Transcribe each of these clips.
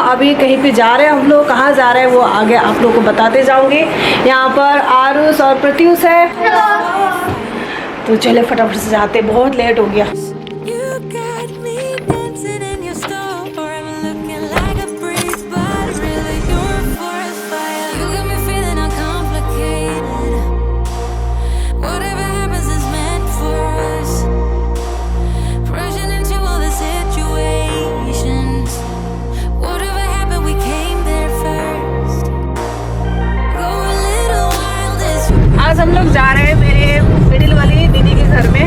अभी कहीं पे जा रहे हैं हम लोग, कहाँ जा रहे हैं वो आगे आप लोग को बताते जाऊंगी। यहाँ पर आरुष और प्रत्युष है, तो चले फटाफट से जाते, बहुत लेट हो गया। आज हम लोग जा रहे हैं मेरे मिडिल वाली दीदी के घर में।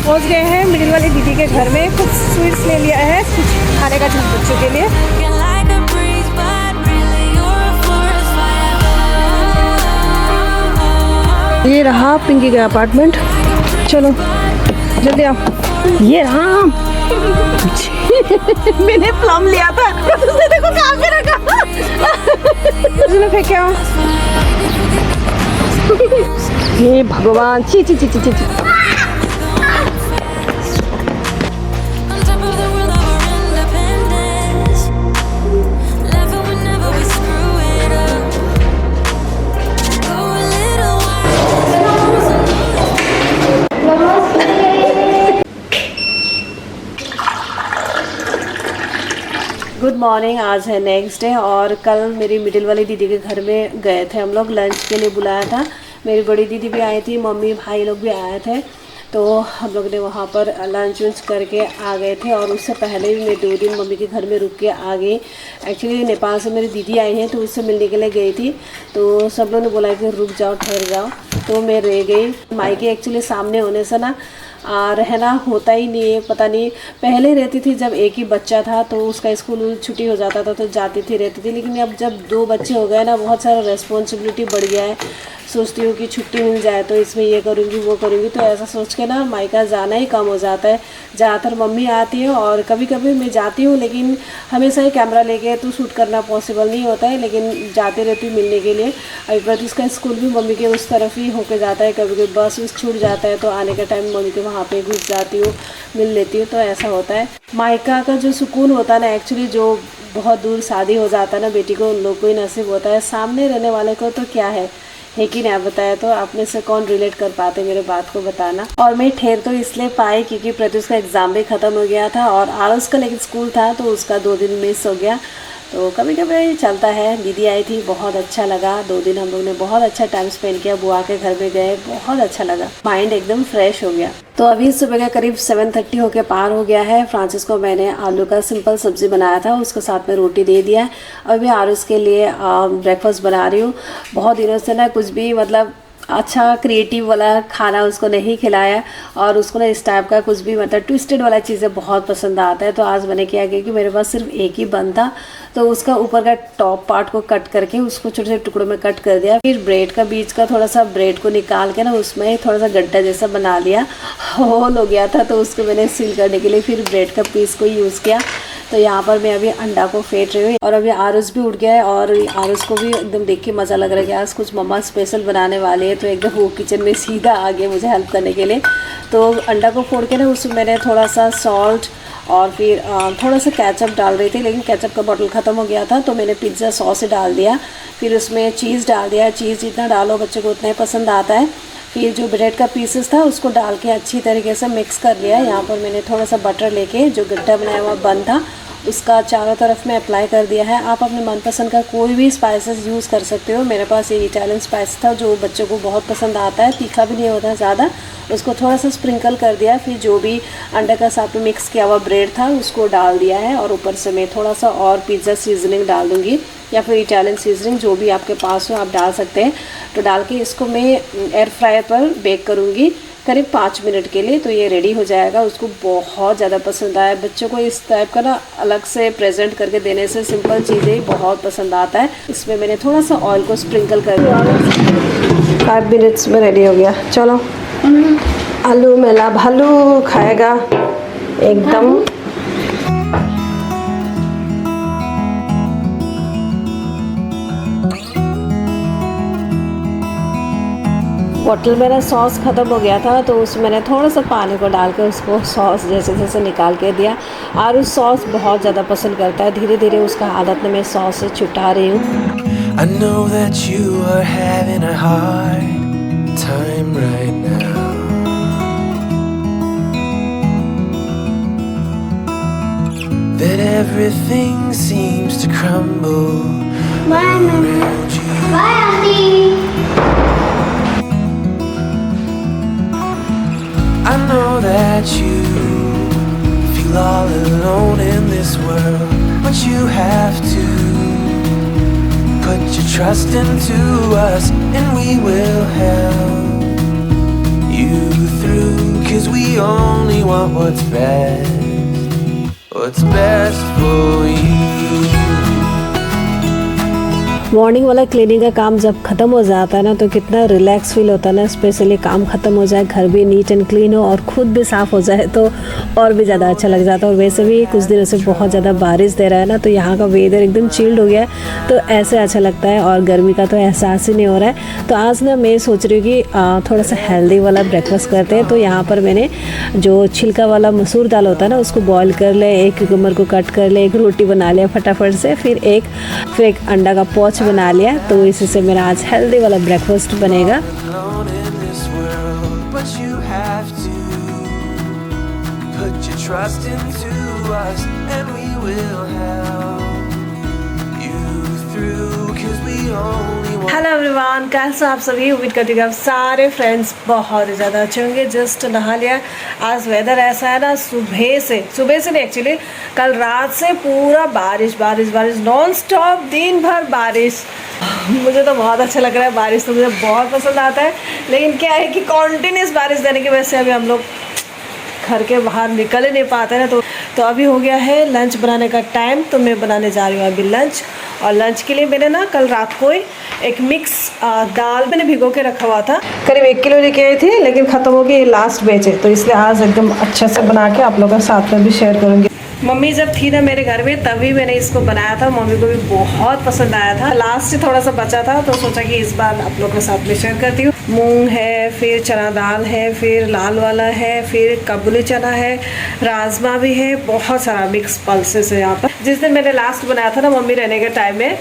पहुंच गए हैं मिडिल वाली दीदी के घर में। कुछ स्वीट्स ले लिया है, कुछ खाने का चीज बच्चों के लिए। ये रहा पिंकी का अपार्टमेंट। चलो जल्दी आओ। ये रहा मैंने प्लम लिया था, उसने देखो कहाँ पे रखा। उसने फेंका। हे भगवान, ची ची ची ची ची। Good morning. आज है नेक्स्ट डे और कल मेरी मिडिल वाली दीदी के घर में गए थे हम लोग, लंच के लिए बुलाया था। मेरी बड़ी दीदी भी आई थी, मम्मी भाई लोग भी आए थे, तो हम लोग ने वहाँ पर लंच वंच करके आ गए थे। और उससे पहले भी मैं 2 दिन मम्मी के घर में रुक के आ गई। एक्चुअली नेपाल से मेरी दीदी आई हैं, तो उससे मिलने के लिए गई थी, तो सब लोगों ने बोला कि रुक जाओ, ठहर जाओ, तो मैं रह गई। मायके एक्चुअली सामने होने से ना रहना होता ही नहीं है, पता नहीं। पहले रहती थी जब एक ही बच्चा था, तो उसका स्कूल छुट्टी हो जाता था तो जाती थी, रहती थी। लेकिन अब जब 2 बच्चे हो गए ना, बहुत सारा रेस्पॉन्सिबिलिटी बढ़ गया है। सोचती हूँ कि छुट्टी मिल जाए तो इसमें ये करूँगी वो करूँगी, तो ऐसा सोच के ना मायका जाना ही कम हो जाता है। ज़्यादातर मम्मी आती है और कभी कभी मैं जाती हूँ, लेकिन हमेशा ही कैमरा लेके तो शूट करना पॉसिबल नहीं होता है, लेकिन जाती रहती हूँ मिलने के लिए। अभी प्रत्युष का स्कूल भी मम्मी के उस तरफ ही होके जाता है, कभी कभी बस उस छूट जाता है तो आने के टाइम मम्मी के वहाँ पे घुस जाती हूँ, मिल लेती हूँ, तो ऐसा होता है। मायका का जो सुकून होता है ना, एक्चुअली जो बहुत दूर शादी हो जाता है ना बेटी को, उन लोग को ही नसीब होता है। सामने रहने वाले को तो क्या है कि नहीं, आप बताया तो आप में से कौन रिलेट कर पाते मेरे बात को बताना। और मैं ठहर तो इसलिए पाई क्योंकि प्रत्युष का एग्ज़ाम भी ख़त्म हो गया था और आरुष का लेकिन स्कूल था, तो उसका 2 दिन मिस हो गया। तो कभी कभी चलता है। दीदी आई थी, बहुत अच्छा लगा। 2 दिन हम लोग ने बहुत अच्छा टाइम स्पेंड किया। बुआ के घर में गए, बहुत अच्छा लगा, माइंड एकदम फ्रेश हो गया। तो अभी सुबह का करीब 7:30 होके पार हो गया है। फ्रांसिस को मैंने आलू का सिंपल सब्जी बनाया था, उसके साथ में रोटी दे दिया है। अभी आरुष के लिए ब्रेकफास्ट बना रही हूँ। बहुत दिनों से ना कुछ भी मतलब अच्छा क्रिएटिव वाला खाना उसको नहीं खिलाया, और उसको ना इस टाइप का कुछ भी मतलब ट्विस्टेड वाला चीज़ें बहुत पसंद आता है। तो आज मैंने क्या किया कि मेरे पास सिर्फ एक ही बन था, तो उसका ऊपर का टॉप पार्ट को कट करके उसको छोटे छोटे टुकड़ों में कट कर दिया। फिर ब्रेड का बीच का थोड़ा सा ब्रेड को निकाल के ना उसमें थोड़ा सा गड्ढा जैसा बना लिया, होल हो गया था, तो उसको मैंने सील करने के लिए फिर ब्रेड का पीस को यूज़ किया। तो यहाँ पर मैं अभी अंडा को फेंट रही हूँ और अभी आरुष भी उठ गया है, और आरुष को भी एकदम देख के मज़ा लग रहा है कि आज कुछ मम्मा स्पेशल बनाने वाले हैं। तो एकदम वो किचन में सीधा आ गए मुझे हेल्प करने के लिए। तो अंडा को फोड़ के ना उसमें मैंने थोड़ा सा सॉल्ट और फिर थोड़ा सा केचप डाल रही थी, लेकिन केचप का बॉटल ख़त्म हो गया था, तो मैंने पिज़्ज़ा सॉस डाल दिया। फिर उसमें चीज़ डाल दिया। चीज़ जितना डालो बच्चे को उतना ही पसंद आता है। फिर जो ब्रेड का पीसेस था उसको डाल के अच्छी तरीके से मिक्स कर लिया। यहाँ पर मैंने थोड़ा सा बटर लेके जो गड्ढा बनाया हुआ बन था उसका चारों तरफ में अप्लाई कर दिया है। आप अपने मनपसंद का कोई भी स्पाइसेस यूज़ कर सकते हो। मेरे पास ये इटालियन स्पाइस था जो बच्चों को बहुत पसंद आता है, तीखा भी नहीं होता है ज़्यादा, उसको थोड़ा सा स्प्रिंकल कर दिया। फिर जो भी अंडे का साथ में मिक्स किया हुआ ब्रेड था उसको डाल दिया है, और ऊपर से मैं थोड़ा सा और पिज़्ज़ा सीजनिंग डाल दूँगी, या फिर इटालियन सीजनिंग जो भी आपके पास हो आप डाल सकते हैं। तो डाल के इसको मैं एयर फ्रायर पर बेक करूँगी करीब 5 मिनट के लिए, तो ये रेडी हो जाएगा। उसको बहुत ज़्यादा पसंद आया। बच्चों को इस टाइप का ना अलग से प्रेजेंट करके देने से सिंपल चीज़ें ही बहुत पसंद आता है। इसमें मैंने थोड़ा सा ऑयल को स्प्रिंकल कर दिया। 5 मिनट्स में रेडी हो गया। चलो आलू मेला भालू खाएगा एकदम। बॉटल में ना सॉस ख़त्म हो गया था, तो उसमें मैंने थोड़ा सा पानी को डाल के उसको सॉस जैसे जैसे निकाल के दिया। और उस सॉस बहुत ज़्यादा पसंद करता है, धीरे धीरे उसका आदत में सॉस से छुटा रही हूँ। I know that you are having a hard time right now. That everything seems to crumble. Bye, Mama. Bye, Auntie. I know that you feel all alone in this world, but you have to put your trust into us, and we will help you through, 'cause we only want what's best for you. Morning वाला cleaning का काम जब ख़त्म हो जाता है ना, तो कितना रिलैक्स फील होता है ना। स्पेशली काम ख़त्म हो जाए, घर भी नीट एंड क्लीन हो और खुद भी साफ़ हो जाए तो और भी ज़्यादा अच्छा लग जाता है। और वैसे भी कुछ दिनों से बहुत ज़्यादा बारिश दे रहा है ना, तो यहाँ का वेदर एकदम चिल्ड हो गया है, तो ऐसे अच्छा लगता है और गर्मी का तो एहसास ही नहीं हो रहा है। तो आज ना मैं सोच रही हूँ कि थोड़ा सा हेल्दी वाला ब्रेकफास्ट करते हैं। तो यहाँ पर मैंने जो छिलका वाला मसूर दाल होता है ना, उसको बॉईल कर ले, एक क्यूकम्बर को कट कर ले, एक रोटी बना लिया फटाफट से, फिर एक अंडा का पॉच बना लिया। तो इसी से मेरा आज हेल्दी वाला ब्रेकफास्ट बनेगा। Alone in this world, but you have to put your trust into us, and we will help you through, 'cause we only want. Hello everyone, कैसे आप सभी? उम्मीद करती हूँ कि आप सारे फ्रेंड्स बहुत ही ज़्यादा अच्छे होंगे। जस्ट नहा लिया। आज वेदर ऐसा है ना, सुबह से नहीं, एक्चुअली कल रात से पूरा बारिश नॉन स्टॉप, दिन भर बारिश। मुझे तो बहुत अच्छा लग रहा है, बारिश तो मुझे बहुत पसंद आता है। लेकिन क्या है कि कॉन्टीन्यूस बारिश देने की वजह से अभी हम लोग घर के बाहर निकल ही नहीं पाते ना। तो अभी हो गया है लंच बनाने का टाइम। तो मैं बनाने जा रही हूँ अभी लंच। और लंच के लिए मैंने ना कल रात को एक मिक्स दाल मैंने भिगो के रखा हुआ था, करीब 1 किलो लेके आई थी, लेकिन ख़त्म हो गई, लास्ट बैच है। तो इसलिए आज एकदम अच्छे से बना के आप लोगों के साथ में भी शेयर करूँगी। मम्मी जब थी ना मेरे घर में, तभी मैंने इसको बनाया था, मम्मी को भी बहुत पसंद आया था। लास्ट से थोड़ा सा बचा था, तो सोचा कि इस बार आप लोगों के साथ में शेयर करती हूँ। मूंग है, फिर चना दाल है, फिर लाल वाला है, फिर काबुली चना है, राजमा भी है, बहुत सारा मिक्स पल्सेस है यहाँ पर। जिस दिन मैंने लास्ट बनाया था ना मम्मी रहने के टाइम में,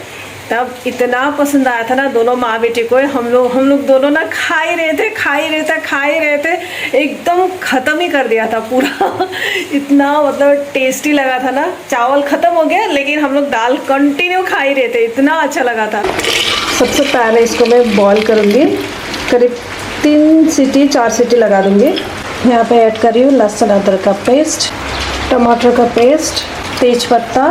तब इतना पसंद आया था ना दोनों माँ बेटे को। हम लोग दोनों ना खा ही रहे थे, एकदम ख़त्म ही कर दिया था पूरा। इतना मतलब टेस्टी लगा था ना। चावल ख़त्म हो गया, लेकिन हम लोग दाल कंटिन्यू खा ही रहे थे, इतना अच्छा लगा था। सबसे पहले इसको मैं बॉईल करूँगी, करीब 4 सीटी लगा दूँगी। यहाँ पे ऐड कर रही हूँ लहसुन अदरक का पेस्ट, टमाटर का पेस्ट, तेज पत्ता,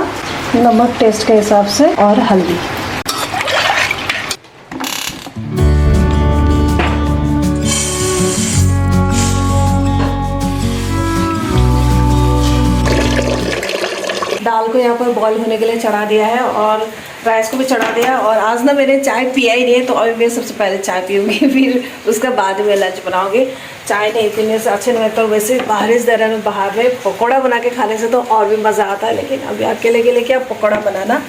नमक टेस्ट के हिसाब से और हल्दी। दाल को यहाँ पर बॉईल होने के लिए चढ़ा दिया है और राइस को भी चढ़ा दिया। और आज ना मैंने चाय पिया ही नहीं है, तो अभी मैं सबसे पहले चाय पीऊँगी, फिर उसके बाद में लंच बनाऊँगी। चाय नहीं पीने से अच्छे नहीं लगता। वैसे बारिश दे रहा है, बाहर में पकौड़ा बना के खाने से तो और भी मज़ा आता है। लेकिन अभी अकेले के लिए क्या पकौड़ा बनाना,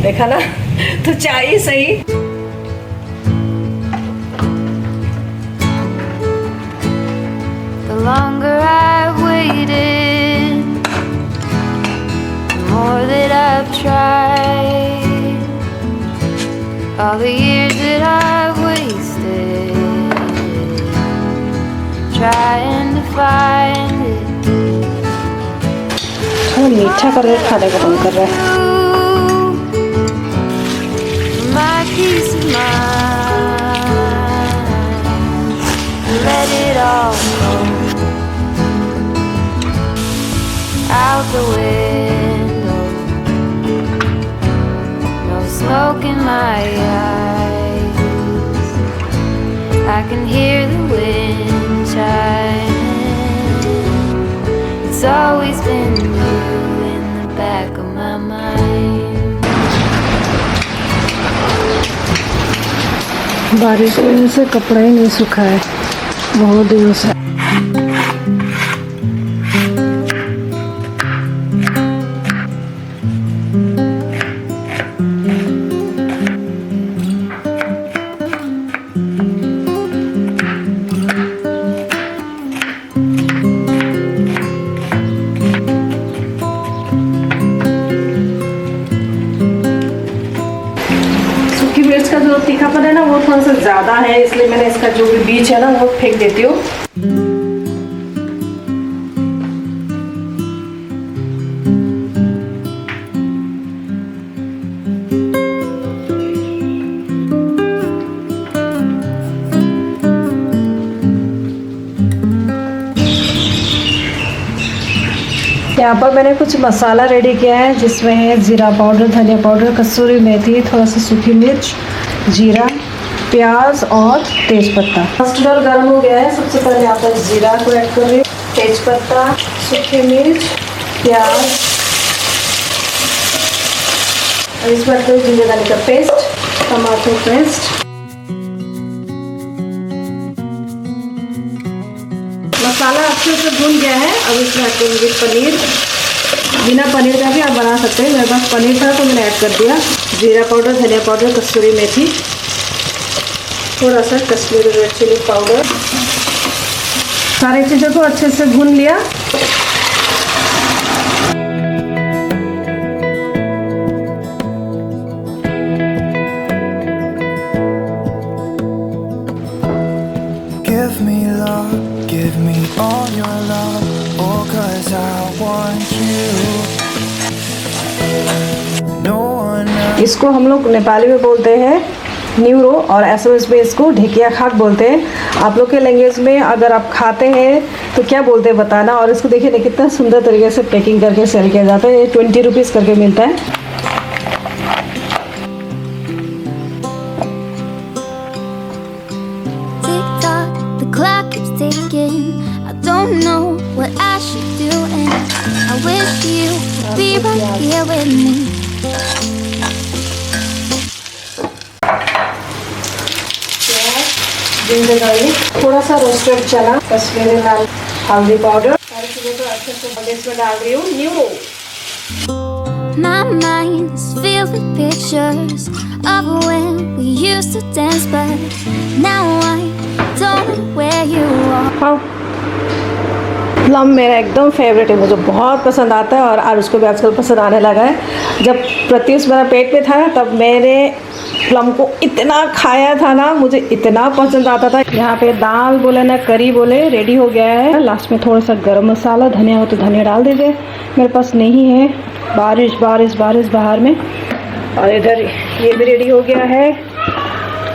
देखा ना, तो चाय ही सही। The longer I've waited, the more that I've tried. All the years that I've wasted trying to find it. थोड़ा मीठा करके खाने का मन कर रहा है। My peace of mind, let it all go out the window. No smoke in my eyes. I can hear the wind chime. It's always been you in the back of my mind. बारिश की वजह से कपड़ा ही नहीं सूखा है बहुत दिनों से। जो तीखापन है ना वो थोड़ा सा ज़्यादा है, इसलिए मैंने इसका जो भी बीज है ना वो फेंक देती हूँ। यहाँ पर मैंने कुछ मसाला रेडी किया है, जिसमें है जीरा पाउडर, धनिया पाउडर, कसूरी मेथी, थोड़ा सा सूखी मिर्च, जीरा, प्याज और तेज़पत्ता। मस्टर्ड ऑयल गर्म हो गया है। सबसे पहले यहाँ पर जीरा को ऐड कर रही हूँ, तेज़पत्ता, सूखी मिर्च, प्याज, और इसमें ऐड करूँ जिंजर गार्लिक का पेस्ट, टमाटो पेस्ट। मसाला अच्छे से भून गया है। अब इसमें ऐड करूँगी पनीर। बिना पनीर का भी आप बना सकते हैं, मेरे पास पनीर था तो मैंने ऐड कर दिया। जीरा पाउडर, धनिया पाउडर, कसूरी मेथी, थोड़ा सा कश्मीरी रेड चिली पाउडर। सारी चीज़ों को अच्छे से भून लिया। Give me love, give me all your love, oh 'cause I want you. No one else. इसको हम लोग नेपाली में बोलते हैं न्यूरो, और एसएमएस में इसको ढेकिया खाक बोलते हैं। आप लोग के लैंग्वेज में अगर आप खाते हैं तो क्या बोलते हैं बताना। और इसको देखिए ना कितना सुंदर तरीके से पैकिंग करके सेल किया जाता है। ये 20 रुपीज़ करके मिलता है। Clock keeps ticking. I don't know what I should do, and I wish you would be right here with me. Ginger garlic, थोड़ा सा रोस्टेड चना, कश्मीरी लाल हल्दी पाउडर, सारी चीज़ों को अच्छे से इसमें डाल रही हूँ। Neuro. My mind is filled with pictures of when we used to dance, but now I don't know where you are. हाँ, प्लम मेरा एकदम फेवरेट है, मुझे बहुत पसंद आता है और आरुष को भी आजकल पसंद आने लगा है। जब प्रत्युष मेरा पेट में था तब मैंने प्लम को इतना खाया था ना, मुझे इतना पसंद आता था। यहाँ पे दाल बोले ना करी बोले रेडी हो गया है। लास्ट में थोड़ा सा गरम मसाला, धनिया हो तो धनिया डाल दीजिए, मेरे पास नहीं है। बारिश बारिश बारिश बाहर में। और इधर ये भी रेडी हो गया है,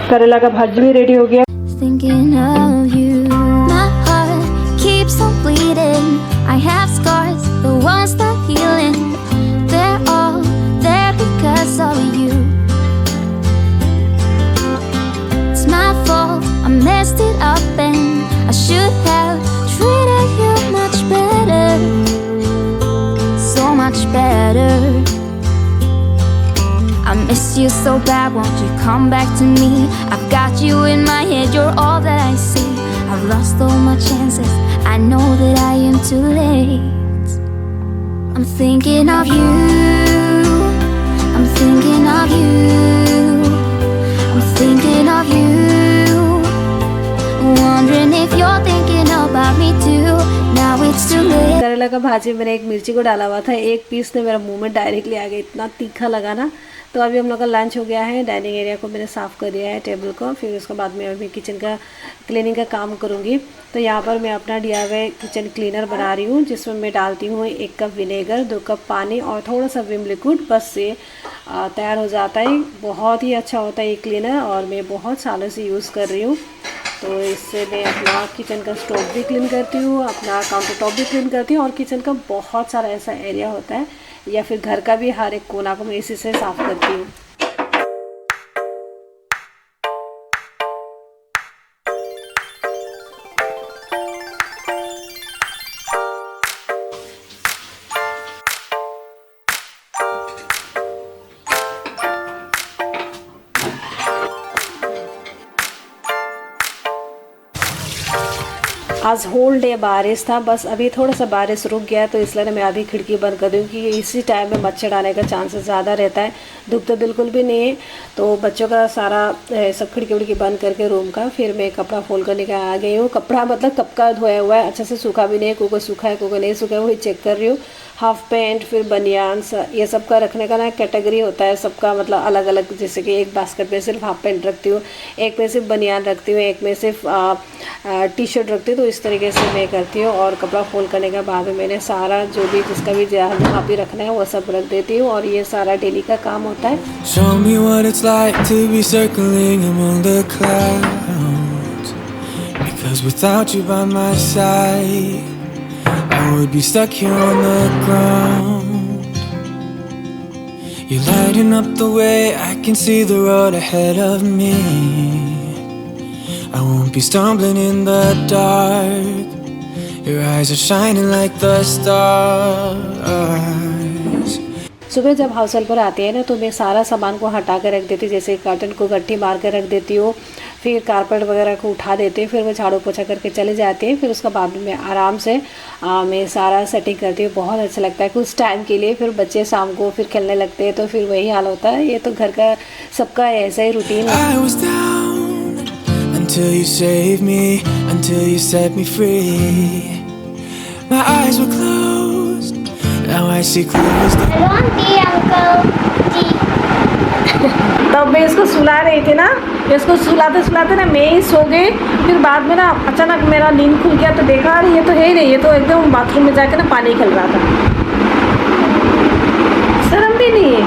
करेला का भाजी भी रेडी हो गया। Thinking of you, my heart keeps on bleeding. I have scars, the ones not healing. They're all there because of you. It's my fault, I messed it up, and I should have treated you much better, so much better. I miss you so bad, won't you come back to me? I've got you in my head, you're all that I see. I've lost all my chances, I know that I am too late. I'm thinking of you, I'm thinking of you, I'm thinking of you, wondering if you're thinking about me too. Now it's too late. करेला का भाजी मैंने एक मिर्ची को डाला हुआ था, एक पीस ने मेरा मुंह में डायरेक्टली आ गया, इतना तीखा लगा ना। तो अभी हम लोग का लंच हो गया है। डाइनिंग एरिया को मैंने साफ़ कर दिया है, टेबल को। फिर उसके बाद में अभी किचन का क्लीनिंग का काम करूँगी। तो यहाँ पर मैं अपना DIY किचन क्लीनर बना रही हूँ, जिसमें मैं डालती हूँ 1 कप विनेगर, 2 कप पानी और थोड़ा सा विम लिक्विड, बस से तैयार हो जाता है। बहुत ही अच्छा होता है ये क्लीनर और मैं बहुत सालों से यूज़ कर रही हूँ। तो इससे मैं अपना किचन का स्टोव भी क्लीन करती हूँ, अपना काउंटर टॉप भी क्लीन करती हूँ और किचन का बहुत सारा ऐसा एरिया होता है या फिर घर का भी हर एक कोना को मैं इसी से साफ़ करती हूँ। आज होल डे बारिश था, बस अभी थोड़ा सा बारिश रुक गया तो इसलिए मैं अभी खिड़की बंद कर दूँ क्योंकि इसी टाइम में मच्छर आने का चांसेस ज़्यादा रहता है। धूप तो बिल्कुल भी नहीं है। तो बच्चों का सारा सब खिड़की उड़की बंद करके रूम का फिर मैं कपड़ा फोल्ड करने का आ गई हूँ। कपड़ा मतलब कब का धोया हुआ है, अच्छे से सूखा भी नहीं है, कोई सूखा है कोई नहीं सूखा है, वही चेक कर रही हूँ। हाफ पैंट, फिर बनियान्स, ये सब का रखने का ना कैटेगरी होता है सबका, मतलब अलग अलग। जैसे कि एक बास्केट में सिर्फ हाफ पैंट रखती हूँ, एक में सिर्फ बनियान रखती हूँ, एक में सिर्फ टी शर्ट रखती हूँ। तो इस तरीके से मैं करती हूँ। और कपड़ा फोल्ड करने के बाद में मैंने सारा जो भी जिसका भी जहाँ भी रखना है वो सब रख देती हूँ। और ये सारा डेली का काम होता है। Show me what it's like to be circling among the clouds, because without you by my side I would be stuck here on the ground. You're lighting up the way, I can see the road ahead of me. I won't be stumbling in the dark. Your eyes are shining like the stars. सुबह जब house helper आती है ना तो मैं सारा सामान को हटा कर रख देती हूँ। जैसे कर्टन को गट्टी मार कर रख देती हूँ, फिर कारपेट वगैरह को उठा देती हूँ, फिर वो झाड़ू पोछा करके चले जाती है। फिर उसका बाद में आराम से मैं सारा सेटिंग करती हूँ। बहुत अच्छा लगता है कुछ टाइम के लिए। फिर बच्चे शाम को फिर खेलने लगते हैं तो फिर वही हाल होता है। ये तो घर का सबका ऐसा ही रूटीन है। I was down until you saved me, until you set me free. My eyes were closed, now I see clear as day. तब मैं इसको सुला रही थी ना, इसको सुलाते सुलाते ना मैं ही सो गई। फिर बाद में ना अचानक मेरा नींद खुल गया तो देखा अरे ये तो है ही नहीं, ये तो एकदम बाथरूम में जाके ना पानी खेल रहा था। शर्म भी नहीं है।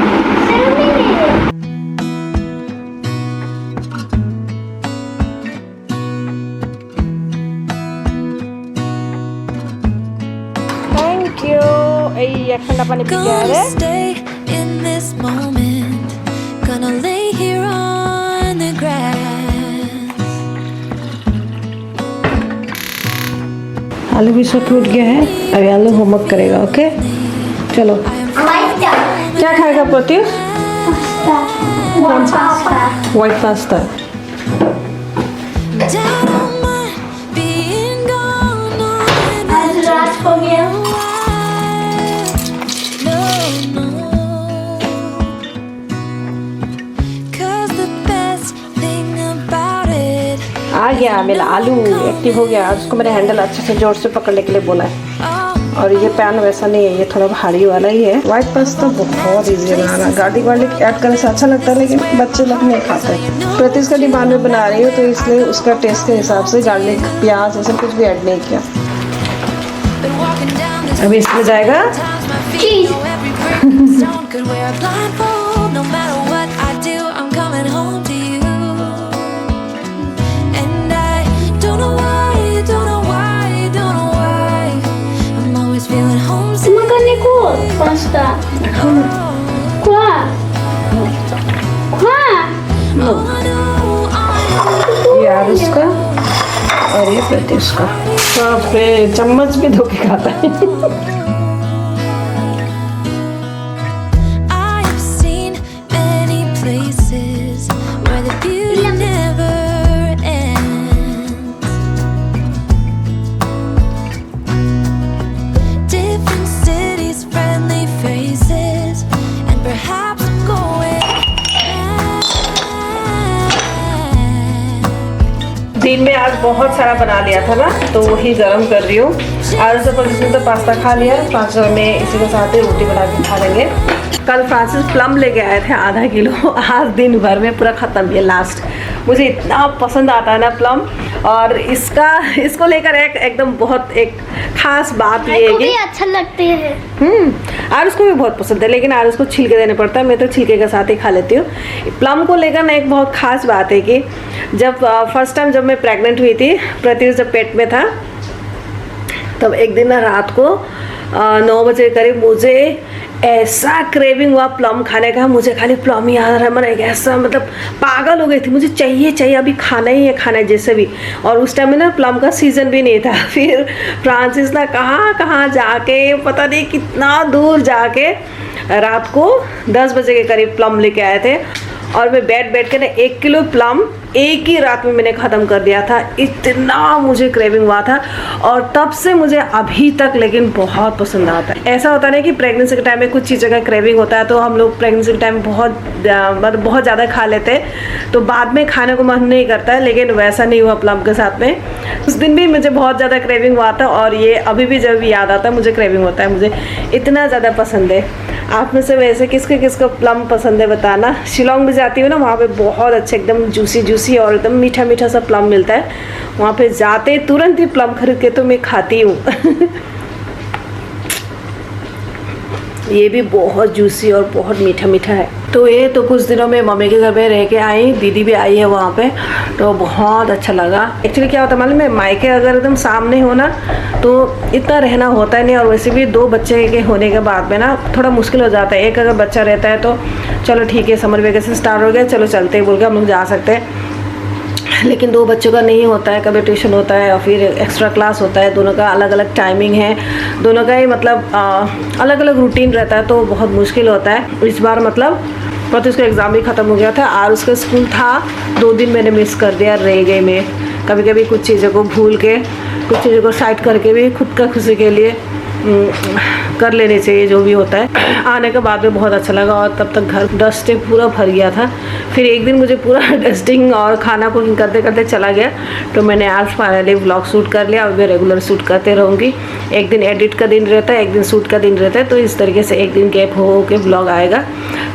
Thank you. एक ठंडा पानी पी के आ रहे। stay in this moment. Gonna lay here on the grass. आलू भी सो के उठ गया है, अभी आलू होमवर्क करेगा। ओके चलो। क्या खाएगा Pratyush? White pasta. Dad, don't mind being gone on a while. No, no. 'Cause the best thing about it, आ गया मेरा आलू, एक्टिव हो गया। उसको मैंने हैंडल अच्छे से जोर से पकड़ने के लिए बोला है। और ये पैन वैसा नहीं है, ये थोड़ा भारी वाला ही है। व्हाइट पास्ता बहुत इजी बनाना, गार्लिक वार्लिक ऐड करने से अच्छा लगता है, लेकिन बच्चे लोग नहीं खाते। प्रैक्टिस का डिमांड में बना रही हूँ तो इसलिए उसका टेस्ट के हिसाब से गार्लिक प्याज ऐसा कुछ भी ऐड नहीं किया। been walking down this अभी इसमें जाएगा times my feet know every brick and stone could wear a blindfold. No matter what I do, I'm coming home to you. And I don't know why, don't know why, don't know why. I'm always feeling homesick. Magani ko, pasta. Qua? Qua? All I know, ये आरुष का और ये प्रत्युष का। बाप रे, चम्मच भी धो के खाता है। I have seen many places where the beauty never ends. Different cities, friendly faces, and perhaps I'm going back. दिन में आज बहुत सारा बना लिया था ना तो वही गरम कर रही हूँ। आज तो जिसने तो पास्ता खा लिया, पाँच में इसी के साथ ही रोटी बना के खा लेंगे। कल फ्रांसिस प्लम लेके आए थे आधा किलो, आज दिन भर में पूरा ख़त्म किया लास्ट। मुझे इतना पसंद आता है ना प्लम। और इसको लेकर एकदम बहुत एक खास बात ये है कि अच्छा लगते हैं। आरुष को भी बहुत पसंद है, लेकिन आरुष को छिलके देने पड़ता है। मैं तो छिलके के साथ ही खा लेती हूँ। प्लम को लेकर ना एक बहुत खास बात है कि जब फर्स्ट टाइम जब मैं प्रेग्नेंट हुई थी, प्रत्युष जब पेट में था, तब एक दिन ना रात को 9 बजे करीब मुझे ऐसा क्रेविंग हुआ प्लम खाने का। मुझे खाली प्लम ही आ रहा है, मैंने ऐसा मतलब पागल हो गई थी। मुझे चाहिए अभी खाना ही है, खाना है जैसे भी। और उस टाइम में ना प्लम का सीज़न भी नहीं था। फिर फ्रांसिस ना कहाँ जाके पता नहीं कितना दूर जाके रात को 10 बजे के करीब प्लम लेके आए थे। और मैं बैठ के ना 1 किलो प्लम एक ही रात में मैंने ख़त्म कर दिया था, इतना मुझे क्रेविंग हुआ था। और तब से मुझे अभी तक लेकिन बहुत पसंद आता है। ऐसा होता है ना कि प्रेगनेंसी के टाइम में कुछ चीज़ों का क्रेविंग होता है, तो हम लोग प्रेगनेंसी के टाइम बहुत ज़्यादा खा लेते हैं, तो बाद में खाने को मन नहीं करता है। लेकिन वैसा नहीं हुआ प्लम के साथ में। उस दिन भी मुझे बहुत ज़्यादा क्रेविंग हुआ था, और ये अभी भी जब भी याद आता है मुझे क्रेविंग होता है, मुझे इतना ज़्यादा पसंद है। आप में से वैसे किसको प्लम पसंद है बताना। शिलोंग में जाती हूँ ना, वहाँ पे बहुत अच्छे एकदम जूसी और एकदम मीठा मीठा सा प्लम मिलता है। वहाँ पे जाते तुरंत ही प्लम खरीद के तो मैं खाती हूँ। ये भी बहुत जूसी और बहुत मीठा मीठा है। तो ये तो कुछ दिनों में मम्मी के घर में रह के आई, दीदी भी आई है वहाँ पे, तो बहुत अच्छा लगा। एक्चुअली क्या होता है मालूम है, मायके अगर एकदम सामने हो ना तो इतना रहना होता है नहीं, और वैसे भी 2 बच्चे के होने के बाद में ना थोड़ा मुश्किल हो जाता है। एक अगर बच्चा रहता है तो चलो ठीक है, समर वेकेशन स्टार्ट हो गया, चलो चलते हैं बोल के हम लोग जा सकते हैं। लेकिन 2 बच्चों का नहीं होता है, कभी ट्यूशन होता है और फिर एक्स्ट्रा क्लास होता है, दोनों का अलग अलग टाइमिंग है, दोनों का ही मतलब अलग अलग रूटीन रहता है, तो बहुत मुश्किल होता है। इस बार मतलब उसका एग्ज़ाम भी ख़त्म हो गया था और उसका स्कूल था, 2 दिन मैंने मिस कर दिया, रह गई मैं। कभी कभी कुछ चीज़ों को भूल के, कुछ चीज़ों को साइड करके भी खुद का खुशी के लिए कर लेने चाहिए जो भी होता है। आने के बाद में बहुत अच्छा लगा, और तब तक घर डस्ट से पूरा भर गया था। फिर एक दिन मुझे पूरा डस्टिंग और खाना कुकिंग करते करते चला गया, तो मैंने आज फाइनली व्लॉग शूट कर लिया, और मैं रेगुलर शूट करते रहूँगी। एक दिन एडिट का दिन रहता है, एक दिन शूट का दिन रहता है, तो इस तरीके से एक दिन गैप हो के व्लॉग आएगा।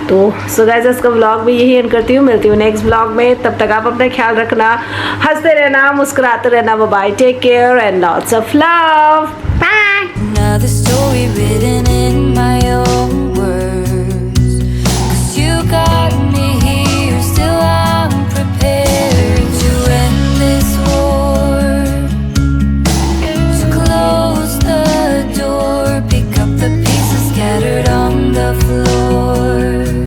तो सो गाइस, इसका व्लॉग में यही एंड करती हूँ। मिलती हूँ नेक्स्ट व्लॉग में, तब तक आप अपना ख्याल रखना, हंसते रहना, मुस्कुराते रहना। Bye, take care and lots of love. Bye. Another story written in my own words, 'cause you got